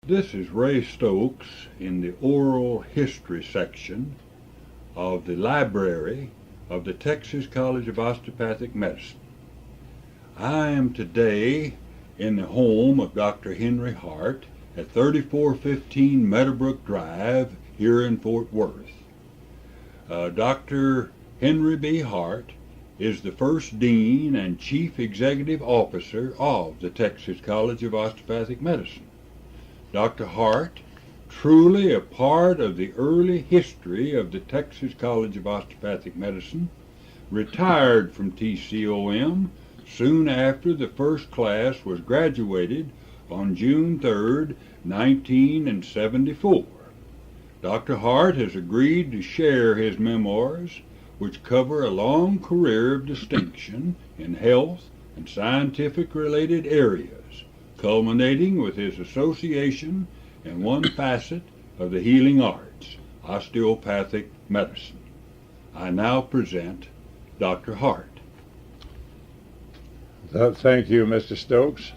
This is Ray Stokes in the oral history section of the library of the Texas College of Osteopathic Medicine. I am today in the home of Dr. Henry Hardt at 3415 Meadowbrook Drive here in Fort Worth. Dr. Henry B. Hardt is the first Dean and Chief Executive Officer of the Texas College of Osteopathic Medicine. Dr. Hardt, truly a part of the early history of the Texas College of Osteopathic Medicine, retired from TCOM soon after the first class was graduated on June 3, 1974. Dr. Hardt has agreed to share his memoirs, which cover a long career of distinction in health and scientific-related areas, culminating with his association in one facet of the healing arts, osteopathic medicine. I now present Dr. Hardt. Thank you, Mr. Stokes.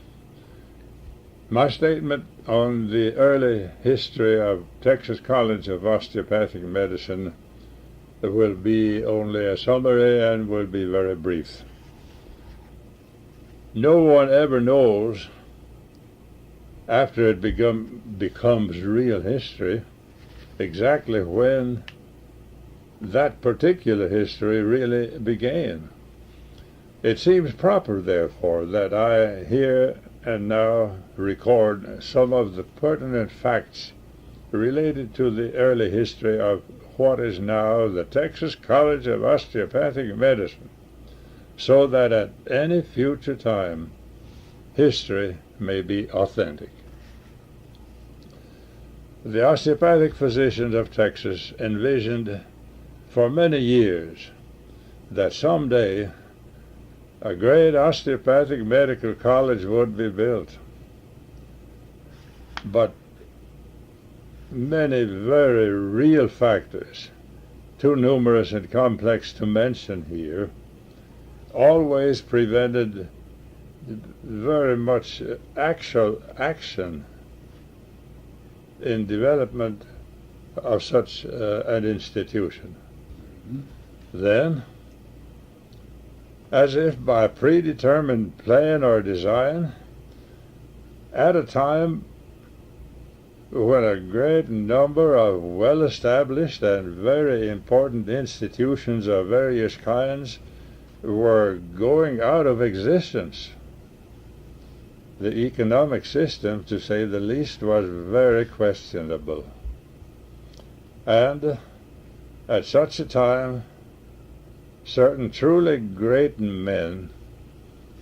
My statement on the early history of Texas College of Osteopathic Medicine will be only a summary and will be very brief. No one ever knows, after it becomes real history, exactly when that particular history really began. It seems proper, therefore, that I here and now record some of the pertinent facts related to the early history of what is now the Texas College of Osteopathic Medicine, so that at any future time history may be authentic. The osteopathic physicians of Texas envisioned for many years that someday a great osteopathic medical college would be built. But many very real factors, too numerous and complex to mention here, always prevented very much actual action in development of such an institution. Then, as if by predetermined plan or design, at a time when a great number of well-established and very important institutions of various kinds were going out of existence, the economic system, to say the least, was very questionable. And at such a time, certain truly great men,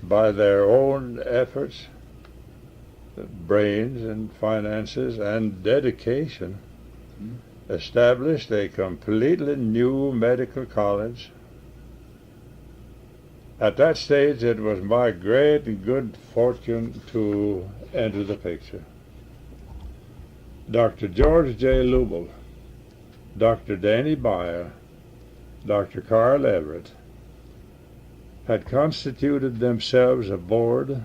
by their own efforts, brains and finances and dedication, established a completely new medical college. At that stage, it was my great and good fortune to enter the picture. Dr. George J. Lubel, Dr. Danny Beyer, Dr. Carl Everett had constituted themselves a board,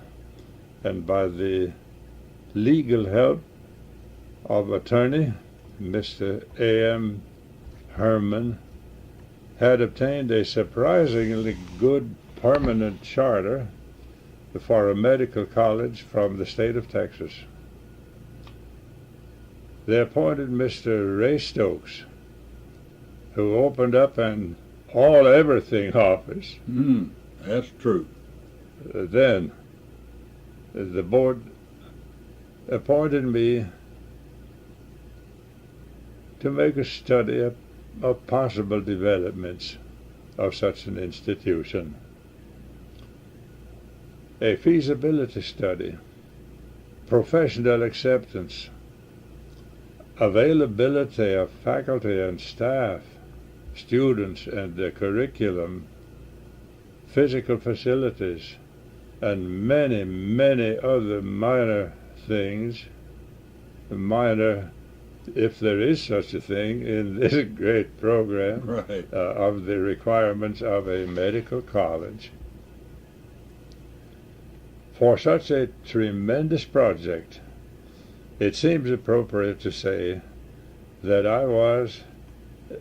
and by the legal help of attorney Mr. A.M. Herman, had obtained a surprisingly good permanent charter for a medical college from the state of Texas. They appointed Mr. Ray Stokes, who opened up an all-everything office. That's true. Then the board appointed me to make a study of possible developments of such an institution. A feasibility study, professional acceptance, availability of faculty and staff, students and the curriculum, physical facilities, and many, many other minor things, minor, if there is such a thing in this great program, Right. Of the requirements of a medical college. For such a tremendous project, it seems appropriate to say that I was,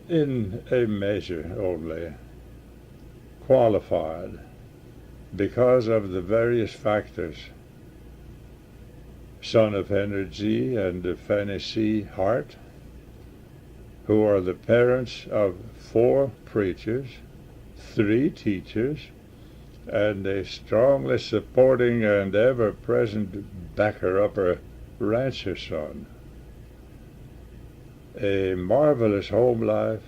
in a measure only, qualified because of the various factors. Son of Henry G. and Fanny C. Hardt, who are the parents of 4 preachers, 3 teachers, and a strongly supporting and ever-present backer-upper rancher son. A marvelous home life,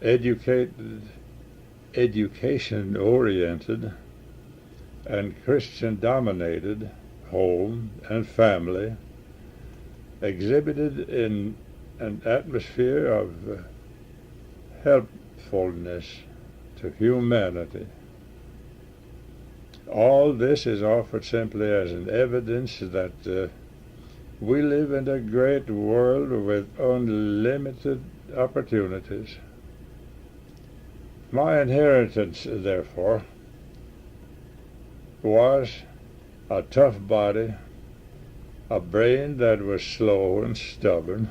education-oriented, and Christian-dominated home and family, exhibited in an atmosphere of helpfulness to humanity. All this is offered simply as an evidence that we live in a great world with unlimited opportunities. My inheritance, therefore, was a tough body, a brain that was slow and stubborn,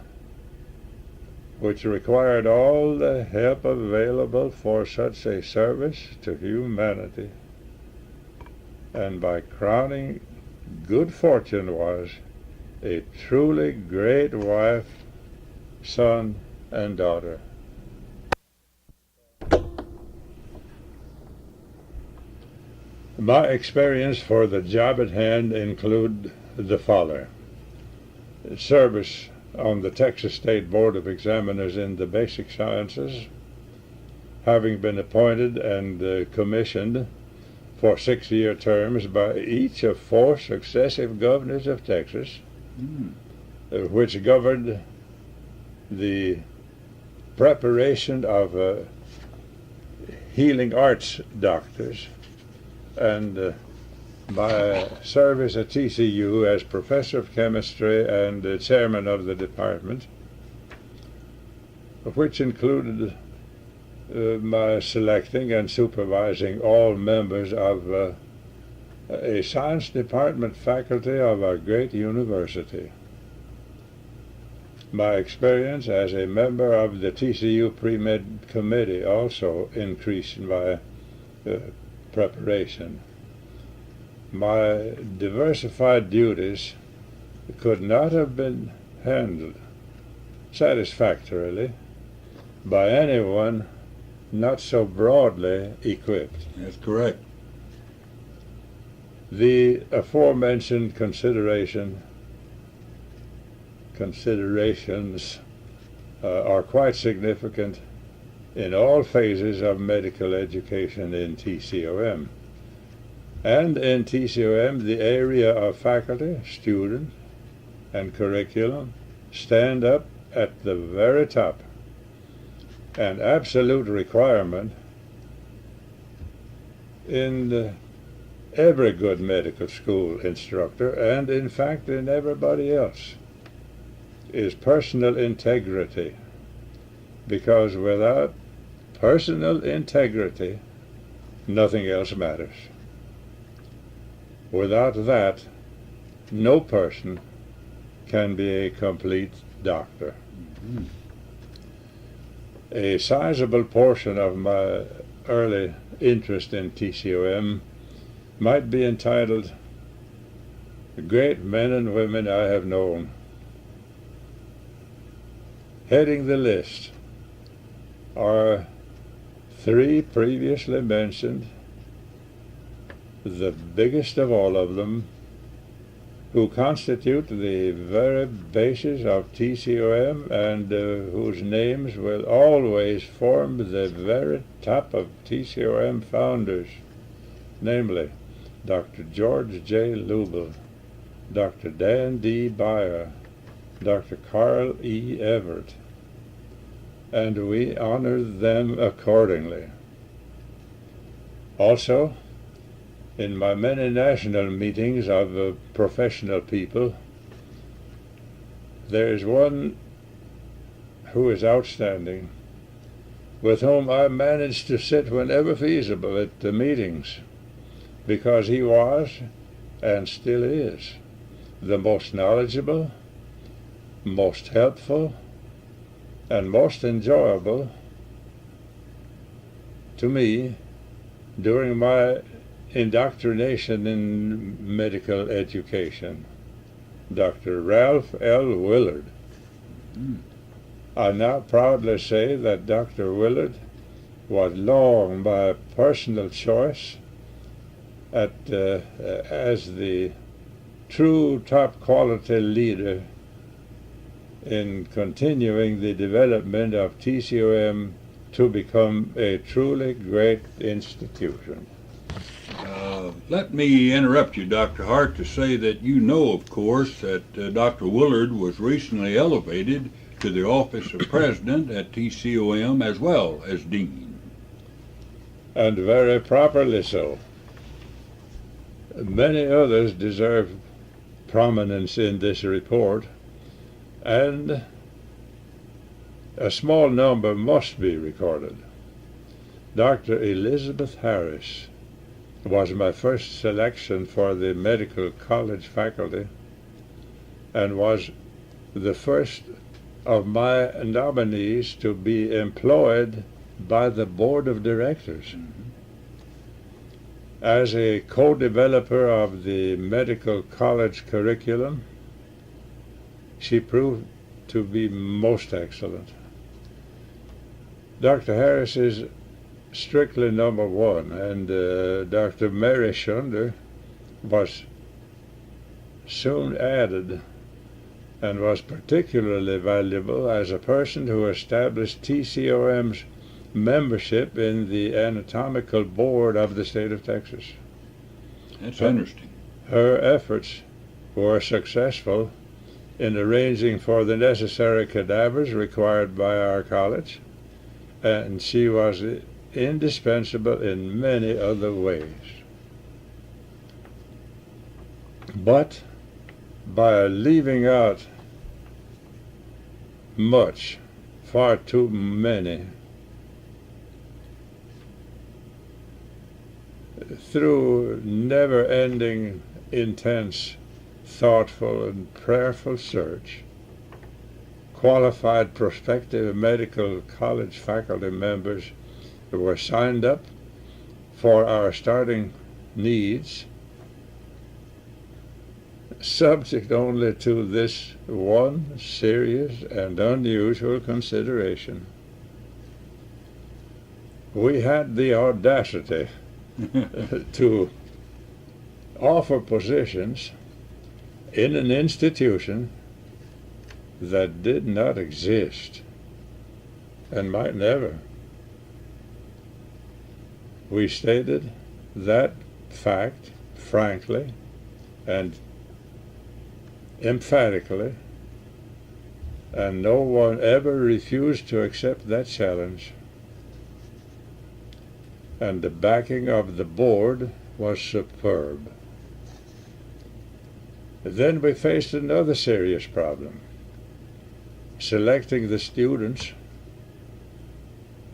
which required all the help available for such a service to humanity, and by crowning good fortune was a truly great wife, son, and daughter. My experience for the job at hand include the following: service on the Texas State Board of Examiners in the Basic Sciences, having been appointed and commissioned for 6-year terms by each of 4 successive governors of Texas, which governed the preparation of healing arts doctors, and my service at TCU as professor of chemistry and chairman of the department, which included my selecting and supervising all members of a science department faculty of a great university. My experience as a member of the TCU pre-med committee also increased my preparation. My diversified duties could not have been handled satisfactorily by anyone not so broadly equipped. That's correct. The aforementioned considerations are quite significant in all phases of medical education in TCOM. And in TCOM, the area of faculty, student, and curriculum stand up at the very top. An absolute requirement in every good medical school instructor, and in fact in everybody else, is personal integrity. Because without personal integrity, nothing else matters. Without that, no person can be a complete doctor. Mm-hmm. A sizable portion of my early interest in TCOM might be entitled Great Men and Women I Have Known. Heading the list are 3 previously mentioned, the biggest of all of them, who constitute the very basis of TCOM and whose names will always form the very top of TCOM founders, namely Dr. George J. Lubel, Dr. Dan D. Beyer, Dr. Carl E. Everett, and we honor them accordingly. Also, in my many national meetings of professional people, there is one who is outstanding, with whom I managed to sit whenever feasible at the meetings, because he was, and still is, the most knowledgeable most helpful and most enjoyable to me during my indoctrination in medical education, Dr. Ralph L. Willard. I now proudly say that Dr. Willard was long my personal choice as the true top quality leader in continuing the development of TCOM to become a truly great institution. Let me interrupt you, Dr. Hardt, to say that you know, of course, that Dr. Willard was recently elevated to the office of president at TCOM as well as dean. And very properly so. Many others deserve prominence in this report, and a small number must be recorded. Dr. Elizabeth Harris was my first selection for the medical college faculty and was the first of my nominees to be employed by the board of directors. As a co-developer of the medical college curriculum, she proved to be most excellent. Dr. Harris is strictly number one, and Dr. Mary Schunder was soon added and was particularly valuable as a person who established TCOM's membership in the anatomical board of the state of Texas. That's interesting. Her efforts were successful in arranging for the necessary cadavers required by our college, and she was indispensable in many other ways. But by leaving out much, far too many, through never-ending, intense, thoughtful, and prayerful search, qualified prospective medical college faculty members were signed up for our starting needs, subject only to this one serious and unusual consideration. We had the audacity to offer positions in an institution that did not exist and might never. We stated that fact frankly and emphatically, and no one ever refused to accept that challenge. And the backing of the board was superb. Then we faced another serious problem, selecting the students,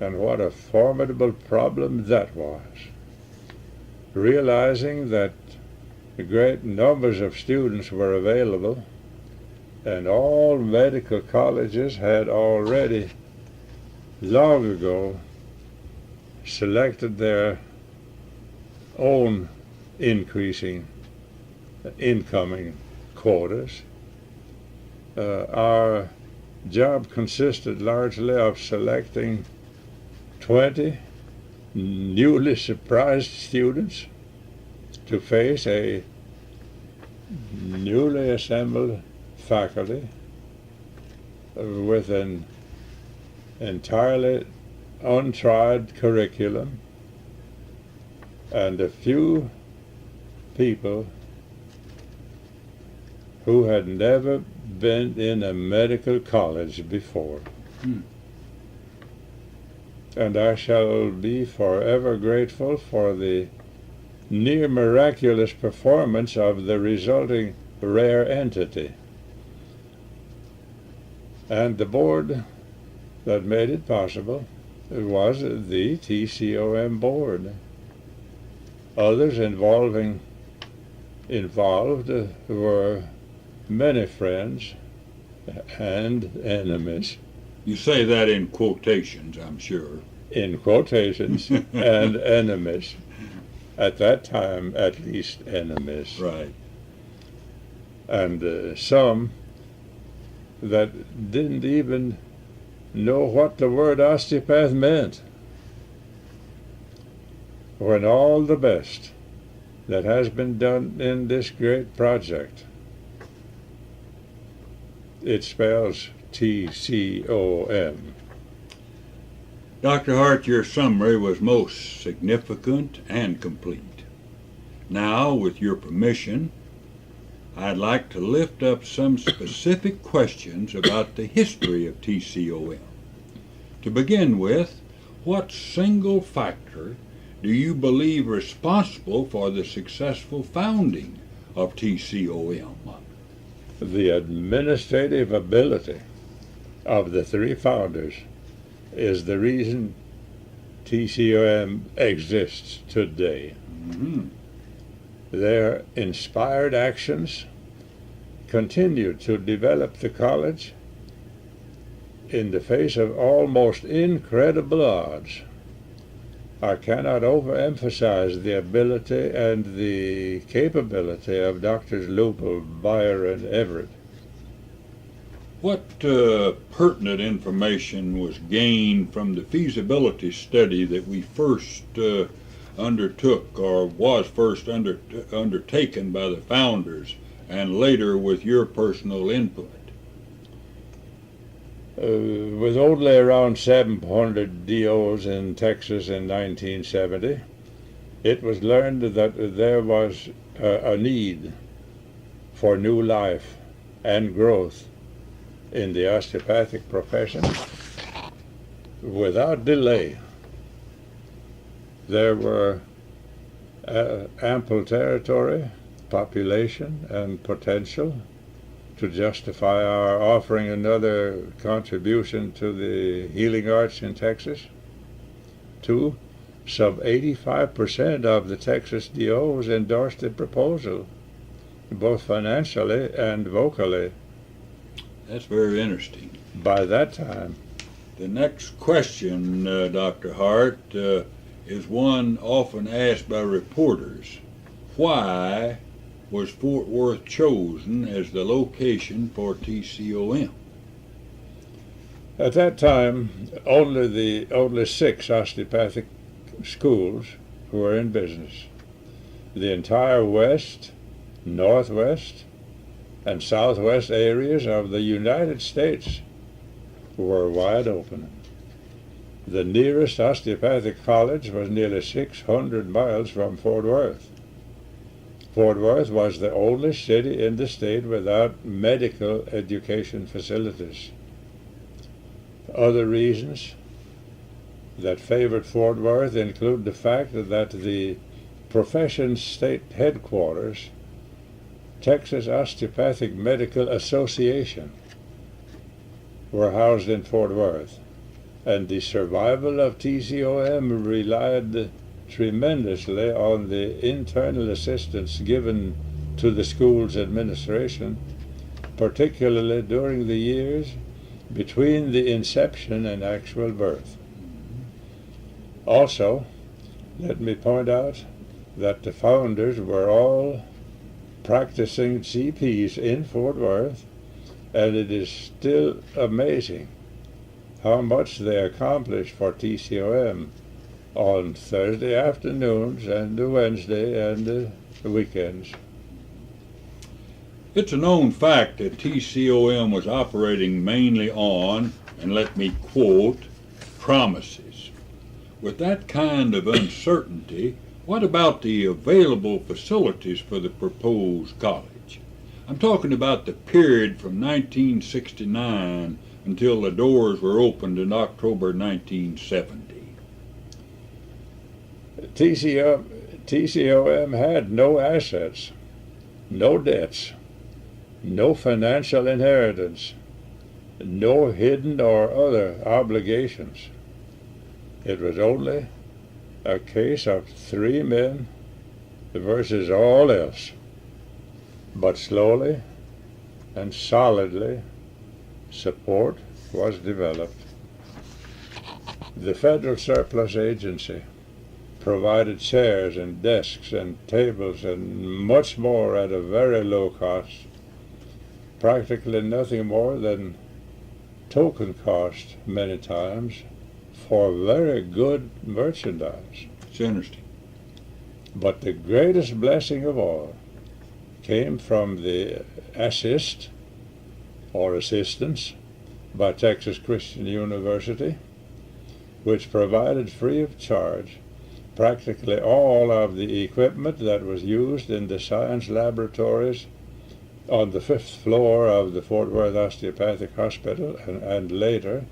and what a formidable problem that was. Realizing that great numbers of students were available, and all medical colleges had already long ago selected their own incoming quotas. Our job consisted largely of selecting 20 newly surprised students to face a newly assembled faculty with an entirely untried curriculum and a few people who had never been in a medical college before. And I shall be forever grateful for the near miraculous performance of the resulting rare entity. And the board that made it possible was the TCOM board. Others involved were many friends and enemies. You say that in quotations, I'm sure. In quotations, and enemies. At that time, at least enemies. Right. And some that didn't even know what the word osteopath meant. When all the best that has been done in this great project, it spells TCOM. Dr. Hardt, your summary was most significant and complete. Now, with your permission, I'd like to lift up some specific questions about the history of TCOM. To begin with, what single factor do you believe responsible for the successful founding of TCOM? The administrative ability of the three founders is the reason TCOM exists today. Mm-hmm. Their inspired actions continue to develop the college in the face of almost incredible odds. I cannot overemphasize the ability and the capability of Drs. Lupel, Beyer, and Everett. What pertinent information was gained from the feasibility study that we first undertook, or was first undertaken by the founders, and later with your personal input? With only around 700 DOs in Texas in 1970, it was learned that there was a need for new life and growth in the osteopathic profession. Without delay, there were ample territory, population, and potential to justify our offering another contribution to the healing arts in Texas. 2, some 85% of the Texas DOs endorsed the proposal, both financially and vocally. That's very interesting. By that time, the next question, Dr. Hardt, is one often asked by reporters. Why was Fort Worth chosen as the location for TCOM? At that time, only 6 osteopathic schools were in business. The entire west, northwest, and southwest areas of the United States were wide open. The nearest osteopathic college was nearly 600 miles from Fort Worth. Fort Worth was the only city in the state without medical education facilities. Other reasons that favored Fort Worth include the fact that the profession's state headquarters, Texas Osteopathic Medical Association, were housed in Fort Worth, and the survival of TCOM relied tremendously on the internal assistance given to the school's administration, particularly during the years between the inception and actual birth. Also, let me point out that the founders were all practicing GPs in Fort Worth, and it is still amazing how much they accomplished for TCOM on Thursday afternoons and Wednesday and weekends. It's a known fact that TCOM was operating mainly on, and let me quote, promises. With that kind of uncertainty, what about the available facilities for the proposed college? I'm talking about the period from 1969 until the doors were opened in October 1970. TCOM had no assets, no debts, no financial inheritance, no hidden or other obligations. It was only a case of 3 men versus all else. But slowly and solidly, support was developed. The Federal Surplus Agency provided chairs and desks and tables and much more at a very low cost, practically nothing more than token cost many times for very good merchandise. It's interesting. But the greatest blessing of all came from the assist or assistance by Texas Christian University, which provided free of charge practically all of the equipment that was used in the science laboratories on the 5th floor of the Fort Worth Osteopathic Hospital and later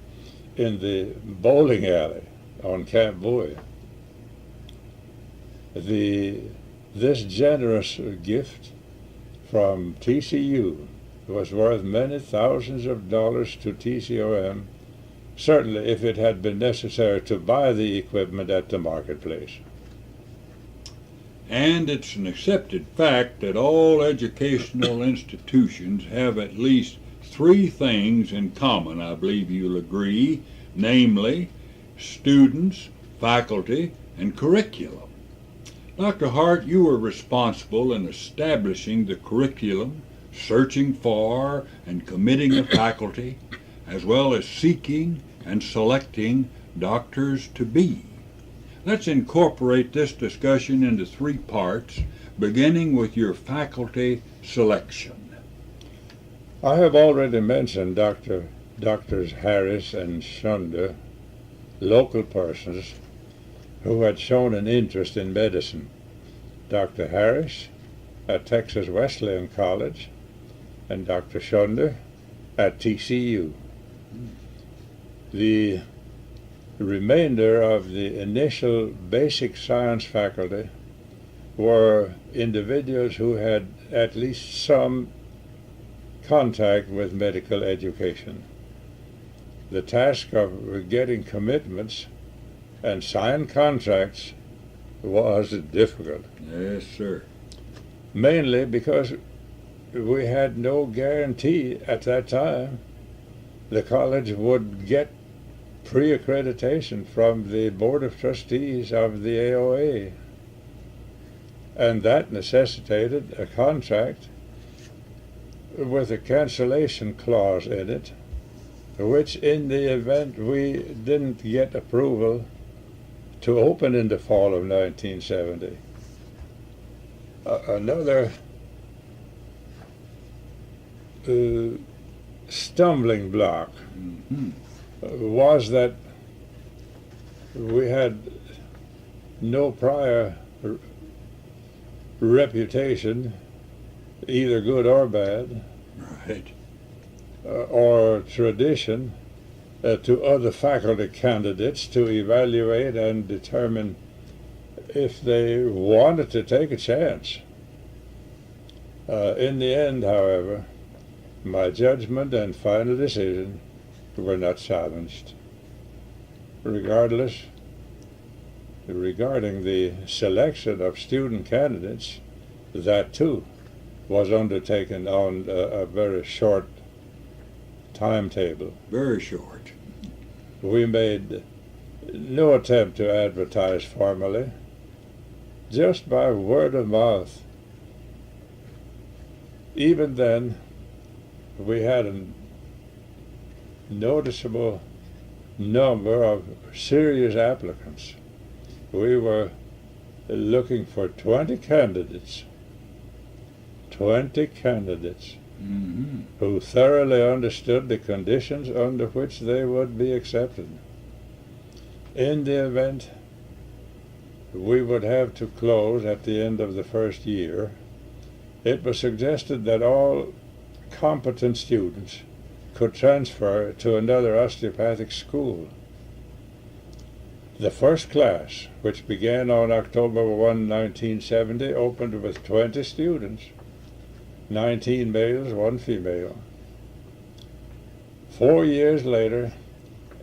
in the bowling alley on Camp Bowie. This generous gift from TCU was worth many thousands of dollars to TCOM, certainly if it had been necessary to buy the equipment at the marketplace. And it's an accepted fact that all educational institutions have at least three things in common, I believe you'll agree, namely students, faculty, and curriculum. Dr. Hardt, you were responsible in establishing the curriculum, searching for and committing the faculty, as well as seeking and selecting doctors to be. Let's incorporate this discussion into three parts, beginning with your faculty selection. I have already mentioned Doctors Harris and Schunder, local persons who had shown an interest in medicine. Dr. Harris at Texas Wesleyan College and Dr. Schunder at TCU. The remainder of the initial basic science faculty were individuals who had at least some contact with medical education. The task of getting commitments and sign contracts was difficult. Yes, sir. Mainly because we had no guarantee at that time the college would get pre-accreditation from the Board of Trustees of the AOA. And that necessitated a contract with a cancellation clause in it, which in the event we didn't get approval to open in the fall of 1970. Another stumbling block was that we had no prior reputation, either good or bad, Right. or tradition to other faculty candidates to evaluate and determine if they wanted to take a chance. In the end, however, my judgment and final decision were not challenged. Regarding the selection of student candidates, that too was undertaken on a very short timetable. Very short. We made no attempt to advertise formally, just by word of mouth. Even then, we had a noticeable number of serious applicants. We were looking for 20 candidates. 20 candidates who thoroughly understood the conditions under which they would be accepted. In the event we would have to close at the end of the first year, it was suggested that all competent students could transfer to another osteopathic school. The first class, which began on October 1, 1970, opened with 20 students, 19 males, 1 female. 4 years later,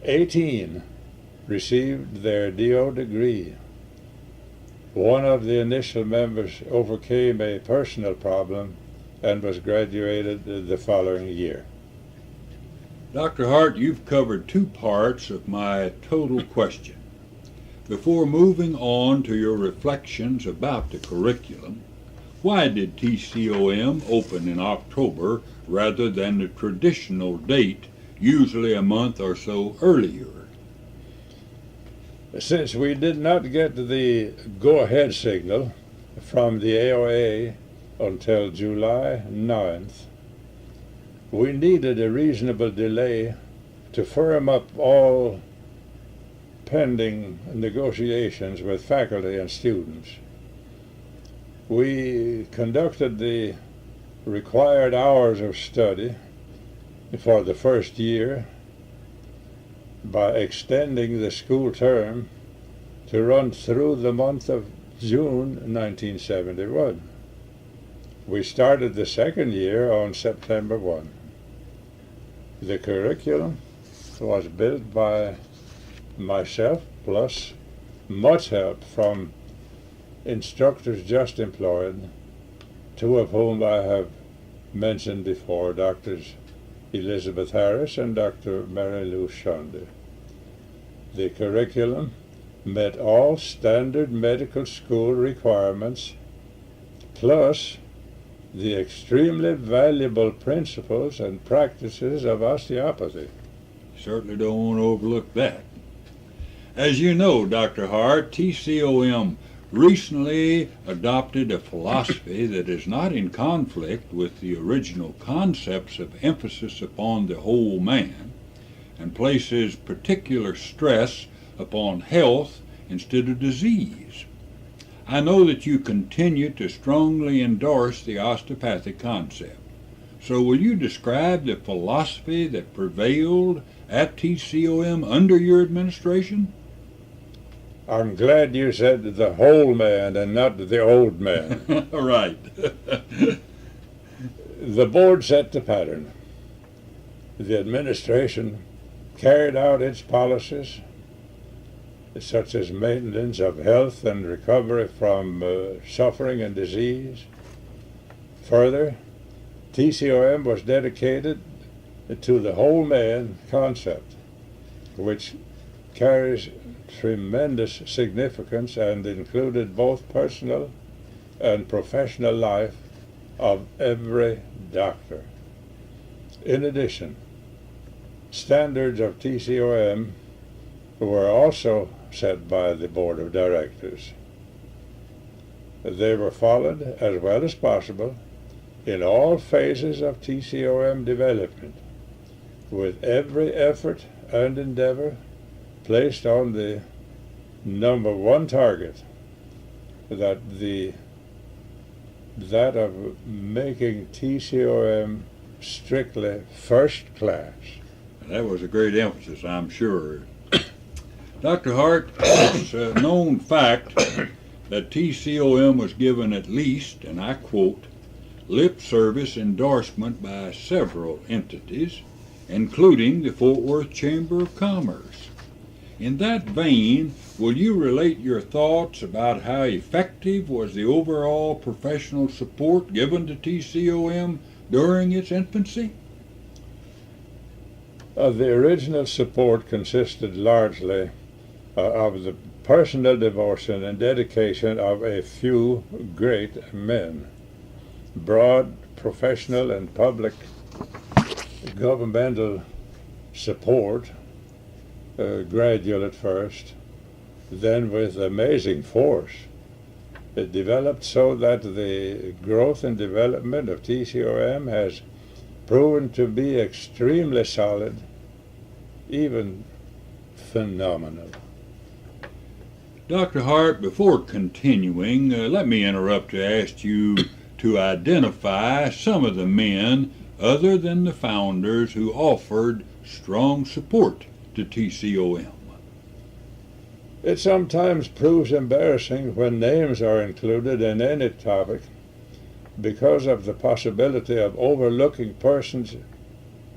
18 received their DO degree. One of the initial members overcame a personal problem and was graduated the following year. Dr. Hardt, you've covered two parts of my total question. Before moving on to your reflections about the curriculum, why did TCOM open in October rather than the traditional date, usually a month or so earlier? Since we did not get the go-ahead signal from the AOA until July 9th, we needed a reasonable delay to firm up all pending negotiations with faculty and students. We conducted the required hours of study for the first year by extending the school term to run through the month of June 1971. We started the second year on September 1. The curriculum was built by myself, plus much help from instructors just employed, two of whom I have mentioned before, Drs. Elizabeth Harris and Dr. Mary Lou Shundy. The curriculum met all standard medical school requirements, plus the extremely valuable principles and practices of osteopathy. Certainly don't want to overlook that. As you know, Dr. Hardt, TCOM recently adopted a philosophy that is not in conflict with the original concepts of emphasis upon the whole man and places particular stress upon health instead of disease. I know that you continue to strongly endorse the osteopathic concept. So will you describe the philosophy that prevailed at TCOM under your administration? I'm glad you said the whole man and not the old man. Right. The board set the pattern. The administration carried out its policies, such as maintenance of health and recovery from suffering and disease. Further, TCOM was dedicated to the whole man concept, which carries tremendous significance and included both personal and professional life of every doctor. In addition, standards of TCOM were also set by the board of directors. They were followed as well as possible in all phases of TCOM development, with every effort and endeavor placed on the number one target, that of making TCOM strictly first class. That was a great emphasis, I'm sure. Dr. Hardt, it's a known fact that TCOM was given at least, and I quote, lip service endorsement by several entities, including the Fort Worth Chamber of Commerce. In that vein, will you relate your thoughts about how effective was the overall professional support given to TCOM during its infancy? The original support consisted largely of the personal devotion and dedication of a few great men. Broad professional and public governmental support, gradual at first, then with amazing force. It developed so that the growth and development of TCOM has proven to be extremely solid, even phenomenal. Dr. Hardt, before continuing, let me interrupt to ask you to identify some of the men other than the founders who offered strong support to TCOM. It sometimes proves embarrassing when names are included in any topic because of the possibility of overlooking persons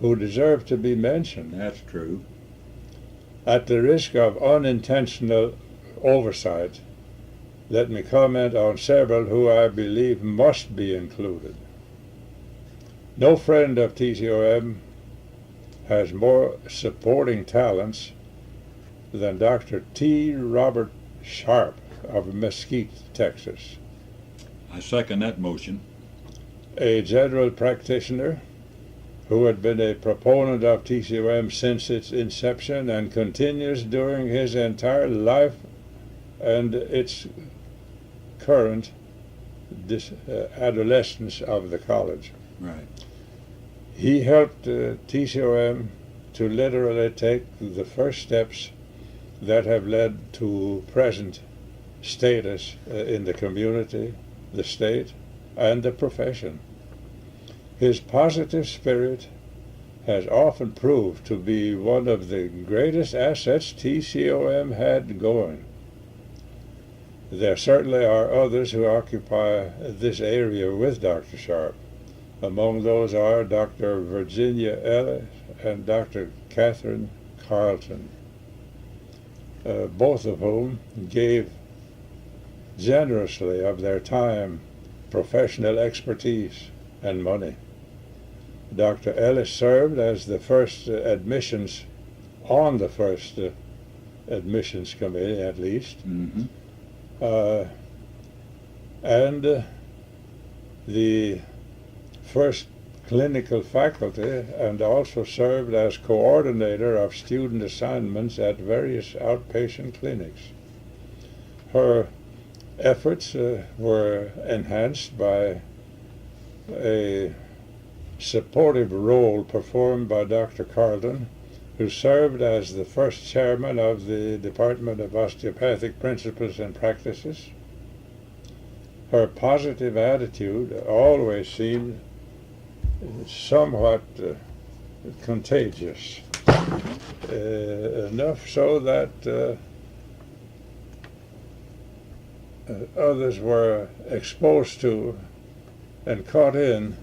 who deserve to be mentioned. That's true. At the risk of unintentional oversight, let me comment on several who I believe must be included. No friend of TCOM has more supporting talents than Dr. T. Robert Sharp of Mesquite, Texas, I second that motion. a general practitioner who had been a proponent of TCOM since its inception and continues during his entire life and its current adolescence of the college. Right. He helped TCOM to literally take the first steps that have led to present status in the community, the state, and the profession. His positive spirit has often proved to be one of the greatest assets TCOM had going. There certainly are others who occupy this area with Dr. Sharp. Among those are Dr. Virginia Ellis and Dr. Catherine Carlton, both of whom gave generously of their time, professional expertise, and money. Dr. Ellis served as the first admissions committee, at least, Mm-hmm. and the first clinical faculty, and also served as coordinator of student assignments at various outpatient clinics. Her efforts were enhanced by a supportive role performed by Dr. Carlton, who served as the first chairman of the Department of Osteopathic Principles and Practices. Her positive attitude always seemed somewhat contagious, enough so that others were exposed to and caught in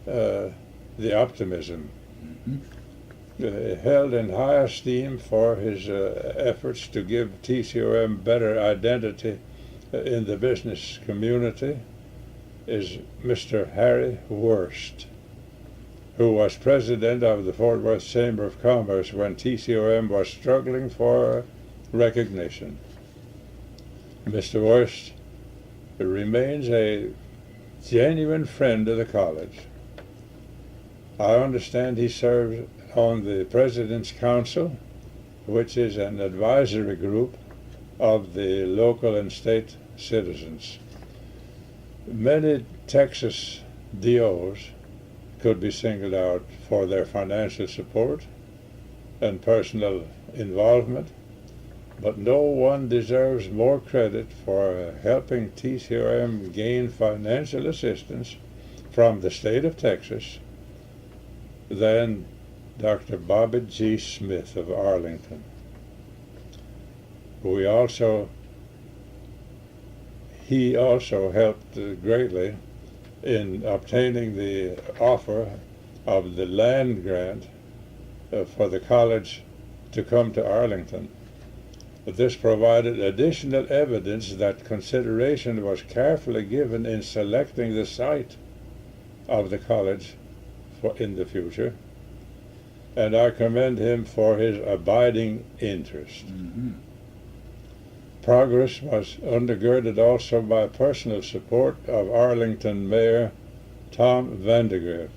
the optimism. Mm-hmm. Held in high esteem for his efforts to give TCOM better identity in the business community is Mr. Harry Wurst, who was president of the Fort Worth Chamber of Commerce when TCOM was struggling for recognition. Mr. Wurst remains a genuine friend of the college. I understand he serves on the President's Council, which is an advisory group of the local and state citizens. Many Texas DOs could be singled out for their financial support and personal involvement, but no one deserves more credit for helping TCOM gain financial assistance from the state of Texas than Dr. Bobby G. Smith of Arlington. He also helped greatly in obtaining the offer of the land grant for the college to come to Arlington. This provided additional evidence that consideration was carefully given in selecting the site of the college in the future, and I commend him for his abiding interest. Mm-hmm. Progress was undergirded also by personal support of Arlington Mayor Tom Vandegrift,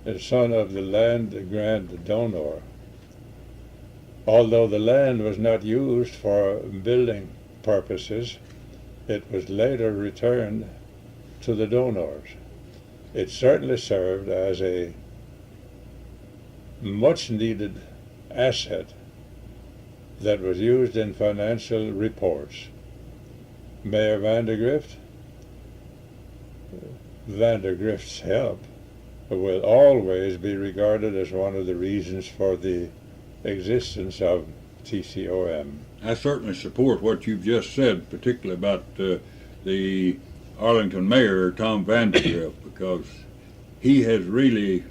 the son of the land grant donor. Although the land was not used for building purposes, it was later returned to the donors. It certainly served as a much-needed asset that was used in financial reports. Mayor Vandegrift's help will always be regarded as one of the reasons for the existence of TCOM. I certainly support what you've just said, particularly about the Arlington Mayor, Tom Vandegrift, because he has really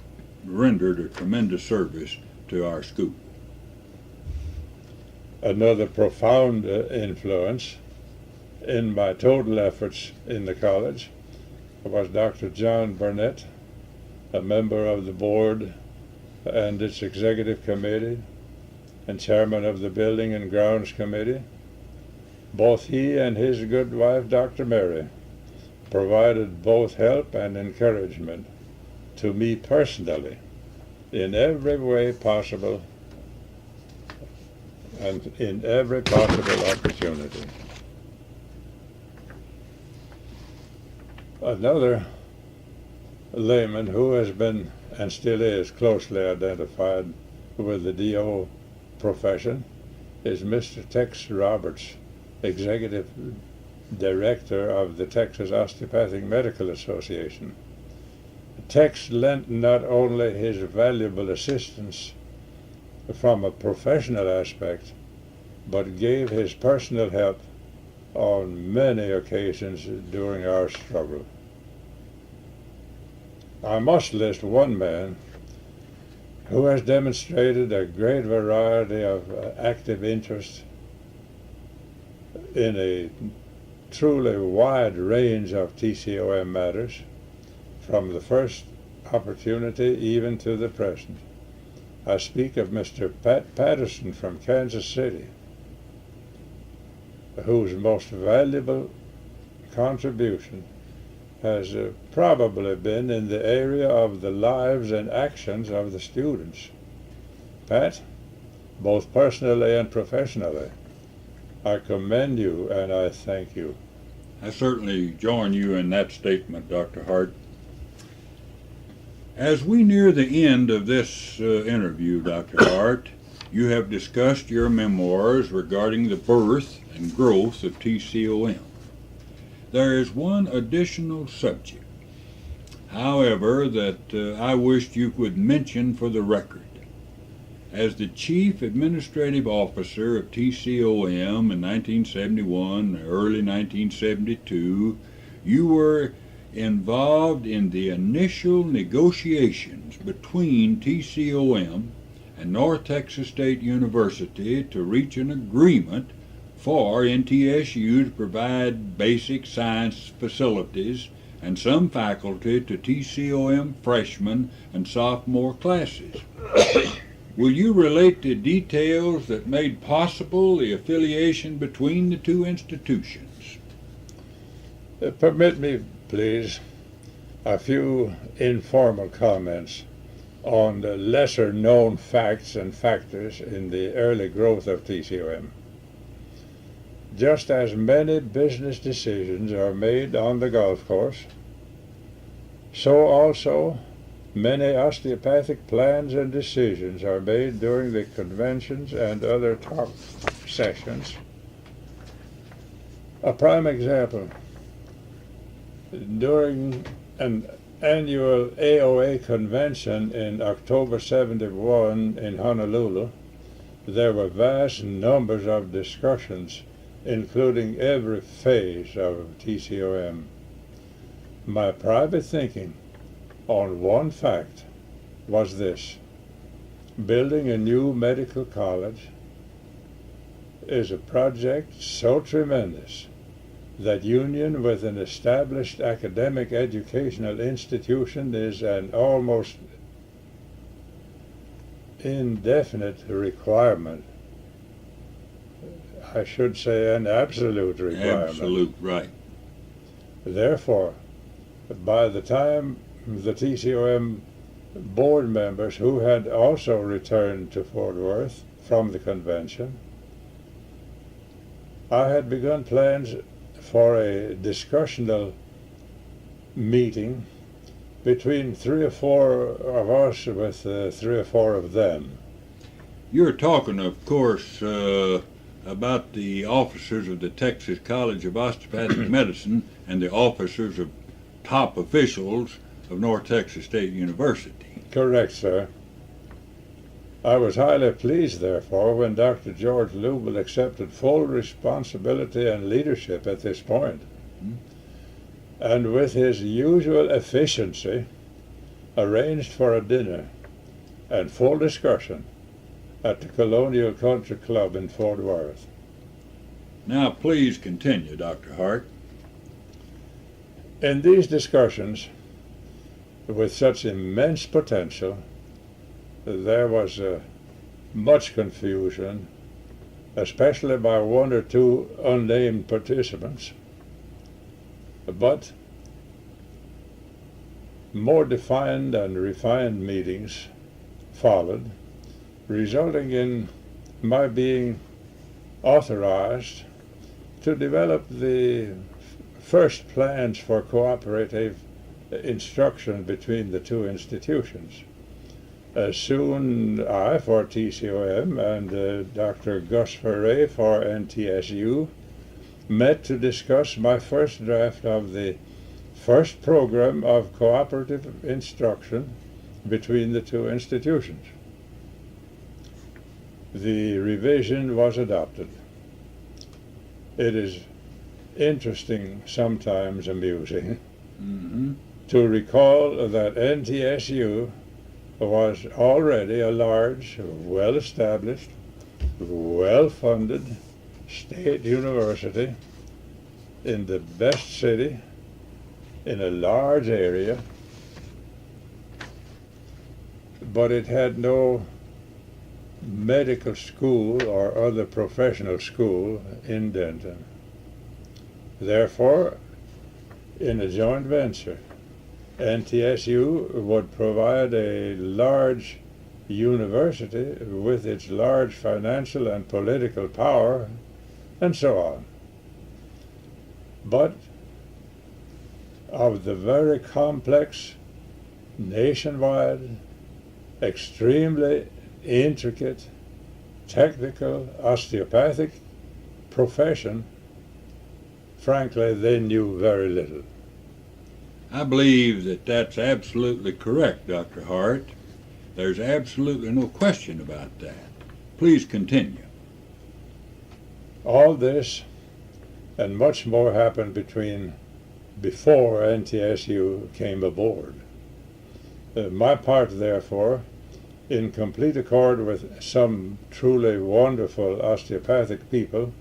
rendered a tremendous service to our school. Another profound influence in my total efforts in the college was Dr. John Burnett, a member of the board and its executive committee and chairman of the Building and Grounds Committee. Both he and his good wife, Dr. Mary, provided both help and encouragement to me personally in every way possible and in every possible opportunity. Another layman who has been and still is closely identified with the DO profession is Mr. Tex Roberts, Executive Director of the Texas Osteopathic Medical Association. Tex lent not only his valuable assistance from a professional aspect, but gave his personal help on many occasions during our struggle. I must list one man who has demonstrated a great variety of active interest in a truly wide range of TCOM matters, from the first opportunity even to the present. I speak of Mr. Pat Patterson from Kansas City, whose most valuable contribution has probably been in the area of the lives and actions of the students. Pat, both personally and professionally, I commend you and I thank you. I certainly join you in that statement, Dr. Hardt. As we near the end of this interview, Dr. Hardt, you have discussed your memoirs regarding the birth and growth of TCOM. There is one additional subject, however, that I wished you would mention for the record. As the Chief Administrative Officer of TCOM in 1971, early 1972, you were involved in the initial negotiations between TCOM and North Texas State University to reach an agreement for NTSU to provide basic science facilities and some faculty to TCOM freshman and sophomore classes. Will you relate the details that made possible the affiliation between the two institutions? Permit me, please, a few informal comments on the lesser known facts and factors in the early growth of TCOM. Just as many business decisions are made on the golf course, so also many osteopathic plans and decisions are made during the conventions and other talk sessions. A prime example, during an annual AOA convention in October 71 in Honolulu, there were vast numbers of discussions including every phase of TCOM. My private thinking on one fact was this: building a new medical college is a project so tremendous that union with an established academic educational institution is an almost indefinite requirement. I should say an absolute requirement. Absolute, right. Therefore, by the time the TCOM board members, who had also returned to Fort Worth from the convention, I had begun plans for a discussional meeting between 3 or 4 of us with 3 or 4 of them. You're talking, of course, about the officers of the Texas College of Osteopathic Medicine and the officers of top officials of North Texas State University. Correct, sir. I was highly pleased, therefore, when Dr. George Lubel accepted full responsibility and leadership at this point, and with his usual efficiency, arranged for a dinner and full discussion at the Colonial Country Club in Fort Worth. Now, please continue, Dr. Hardt. In these discussions, with such immense potential, there was much confusion, especially by one or two unnamed participants, but more defined and refined meetings followed, resulting in my being authorized to develop the first plans for cooperative instruction between the two institutions. Soon I, for TCOM, and Dr. Gus Ferre for NTSU, met to discuss my first draft of the first program of cooperative instruction between the two institutions. The revision was adopted. It is interesting, sometimes amusing, to recall that NTSU was already a large, well-established, well-funded state university in the best city in a large area, but it had no medical school or other professional school in Denton. Therefore, in a joint venture, NTSU would provide a large university with its large financial and political power, and so on. But of the very complex, nationwide, extremely intricate, technical, osteopathic profession, frankly, they knew very little. I believe that that's absolutely correct, Dr. Hardt. There's absolutely no question about that. Please continue. All this and much more happened before NTSU came aboard. My part, therefore, in complete accord with some truly wonderful osteopathic people,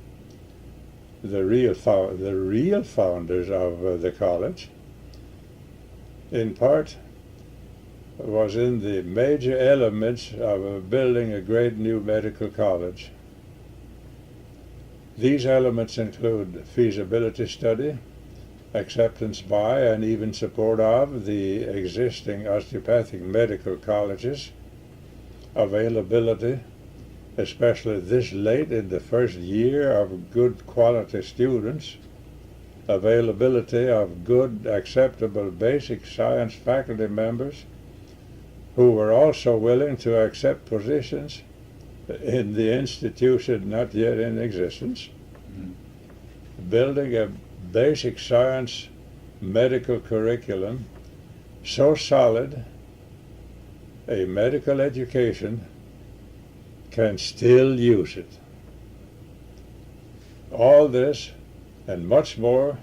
the real founders of the college, in part was in the major elements of building a great new medical college. These elements include feasibility study, acceptance by and even support of the existing osteopathic medical colleges, availability, especially this late in the first year, of good quality students, availability of good, acceptable basic science faculty members who were also willing to accept positions in the institution not yet in existence, building a basic science medical curriculum so solid a medical education can still use it. All this and much more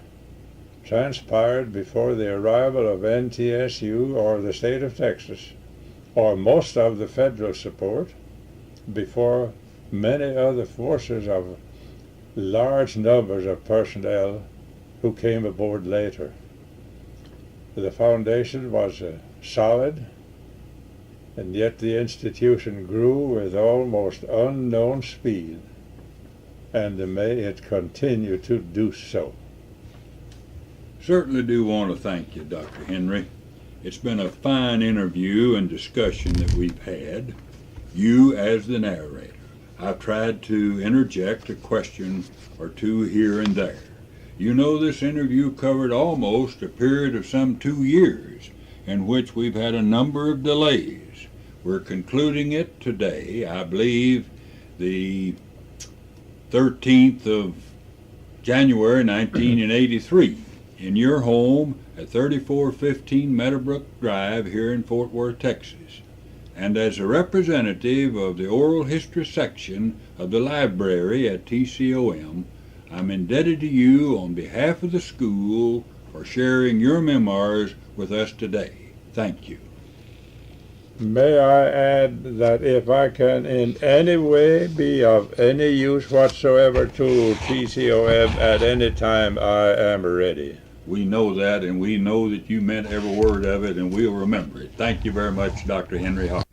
transpired before the arrival of NTSU or the state of Texas, or most of the federal support, before many other forces of large numbers of personnel who came aboard later. The foundation was solid, and yet the institution grew with almost unknown speed, and may it continue to do so. Certainly do want to thank you, Dr. Henry. It's been a fine interview and discussion that we've had. You as the narrator. I've tried to interject a question or two here and there. You know, this interview covered almost a period of some 2 years in which we've had a number of delays. We're concluding it today, I believe, the 13th of January 1983 in your home at 3415 Meadowbrook Drive here in Fort Worth, Texas. And as a representative of the oral history section of the library at TCOM, I'm indebted to you on behalf of the school for sharing your memoirs with us today. Thank you. May I add that if I can in any way be of any use whatsoever to TCOM at any time, I am ready. We know that, and we know that you meant every word of it, and we'll remember it. Thank you very much, Dr. Henry Hardt.